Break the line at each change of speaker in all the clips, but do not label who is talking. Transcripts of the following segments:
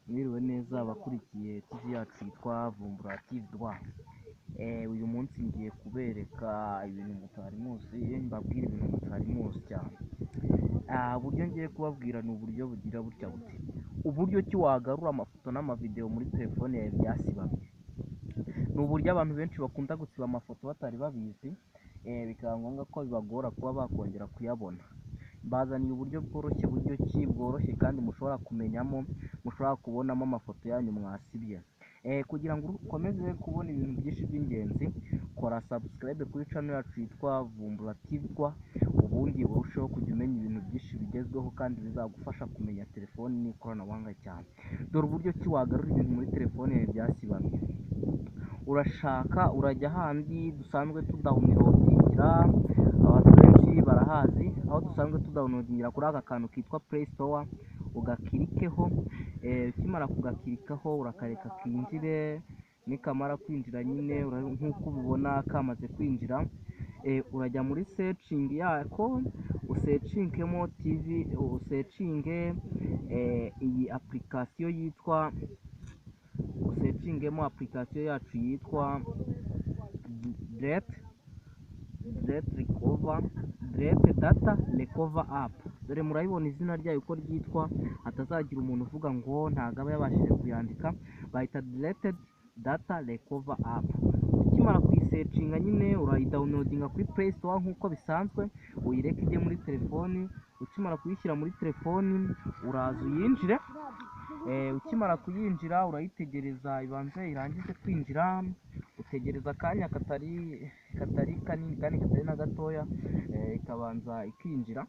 Mwiriwe neza abakurikiye TV yacu yitwa Vumbura TV Rwanda. Uyu munsi ngiye kubereka ibintu mutari muzi, mbabwira ibintu mutari muzi cyane. Uburyo ngiye kubabwira ni uburyo bugira butya buti: uburyo ki wagarura amafoto n'amavideo muri telefone yawe byasibamye. Ni uburyo abantu benshi bakunda gusiba amafoto batari babizi, bikaba ngombwa ko bibagora kuba bakongera kuyabona. Bazaniye uburyo bworoshye kandi mushobora kumenyamo, mushobora kubonamo amafoto yanyu mwasibye. Kugira ngo ukomeze kubona ibintu byinshi by'ingenzi, kora subscribe kuri channel yacu yitwa Vumbura TV Rwa, ubundi urusheho kujya umenya ibintu byinshi bigezweho kandi bizagufasha kumenya telefoni n'ikoranabuhanga cyane. Dore uburyo ki wagarura ibintu muri telefone yawe byasibamye. Urajya ahandi dusanzwe tudawunirodingira, abantu benshi barahazi, aho dusanzwe tudawunirodingira kuri aka kantu kitwa Play Store, ugakirikeho. Ukimara kugakirikaho urakareka kinjire, nikamara kwinjira nyine nk'uko ubibona kamaze kwinjira, urajya muri searching yako, usecingemo TV, usecinge iyi application yitwa, usecingemo application yacu yitwa Delete Data Recover App. Dore murayibona izina ryayo uko ryitwa, hatazagira umuntu uvuga ngo ntabwo aba yabashije kuyandika. Bayita Delete Data Recover App. Ukimara kuyisecinga nyine urayidawunodinga kuri Play Store nk'uko bisanzwe, uyireke ijye muri telefoni. Ukimara kuyishyira muri telefoni uraza uyinjire. Ukimara kuyinjira urayitegereza ibanze irangize kwinjira, utegereza akanya katari kanini kandi katari na gatoya, ikabanza ikinjira.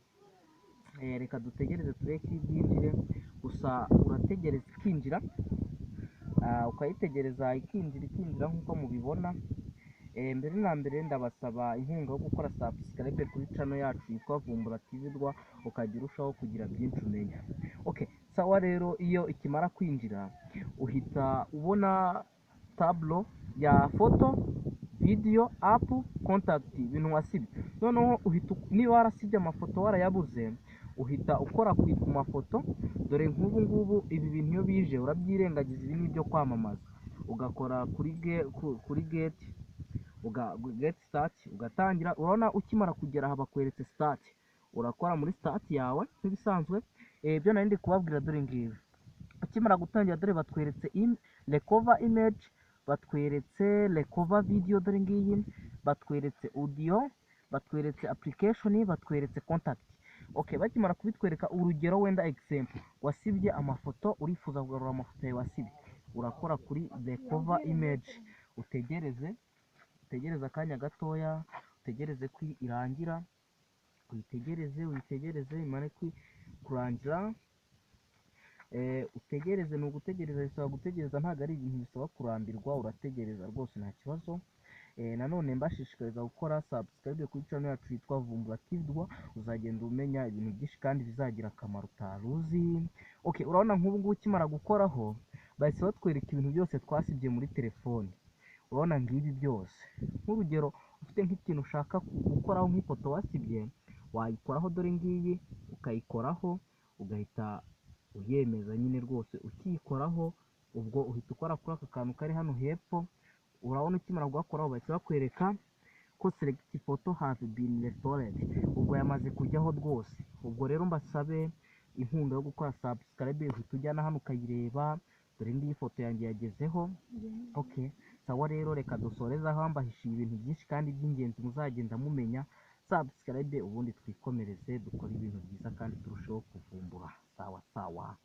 Reka dutegereze turebe ko ibyinjire, gusa urategereza ikinjira, ukayitegereza ikinjira nk'uko mubibona. Mbere na mbere ndabasaba inkunga yo gukora subscribe kuri channel yacu yitwa Vumbura TV Rwa, ukajya urushaho kugira byinshi umenya. Sawa rero, iyo ikimara kwinjira uhita ubona tablo ya photo, video, app, contact, ibintu wasibye. Noneho niba warasibye amafoto warayabuze, uhita ukora ku mafoto. Dore nk'ubu ngubu ibi bintu iyo bije urabyirengagiza, ibi ni ibyo kwamamaza. Ugakora kuri get start, ugatangira. Urabona ukimara kugera aha bakweretse start, urakora muri start yawe nk'ibisanzwe. Ibyo nari ndi kubabwira dore ngibi. Ukimara gutangira dore batweretse recover image, batweretse recover video, dore ngiyi, batweretse audio, batweretse application, batweretse contact. Bakimara kubitwereka urugero, wenda example wasibye amafoto, urifuza kugarura amafoto yawe wasibye, urakora kuri recover image, utegereze akanya gatoya, utegereze ko irangira, uyitegereze imare kurangira. Utegereze, ni ugutegereza, bisaba gutegereza, ntabwo ari ibintu bisaba kurambirwa, urategereza rwose nta kibazo. Nanone mbashishikariza gukora subscribe kuri channel yacu yitwa Vumbura TV Rwa, uzagenda umenya ibintu byinshi kandi bizagira akamaro utari uzi. Urabona nk'ubu ngubu ukimara gukoraho bahise batwereka ibintu byose twasibye muri telefone. Urabona ngibi byose, nk'urugero ufite nk'ikintu ushaka gukoraho nk'ifoto wasibye, wayikoraho, dore ngiyi, ukayikoraho, ugahita uyemeza nyine rwose. Ukiyikoraho ubwo uhita ukora kuri aka kantu kari hano hepfo. Urabona ukimara gukoraho bahita bakwereka ko select photo has been restored, ubwo yamaze kujyaho rwose. Ubwo rero mbasabe inkunga yo gukora subscribe, uhita ujyana hano ukayireba. Dore ngiyi foto yanjye yagezeho. Sawa rero, reka dusoreze aho, mbahishiye ibintu byinshi kandi by'ingenzi muzagenda mumenya. Subscribe ubundi twikomereze dukora ibintu byiza kandi turusheho kuvumbura. Sawa.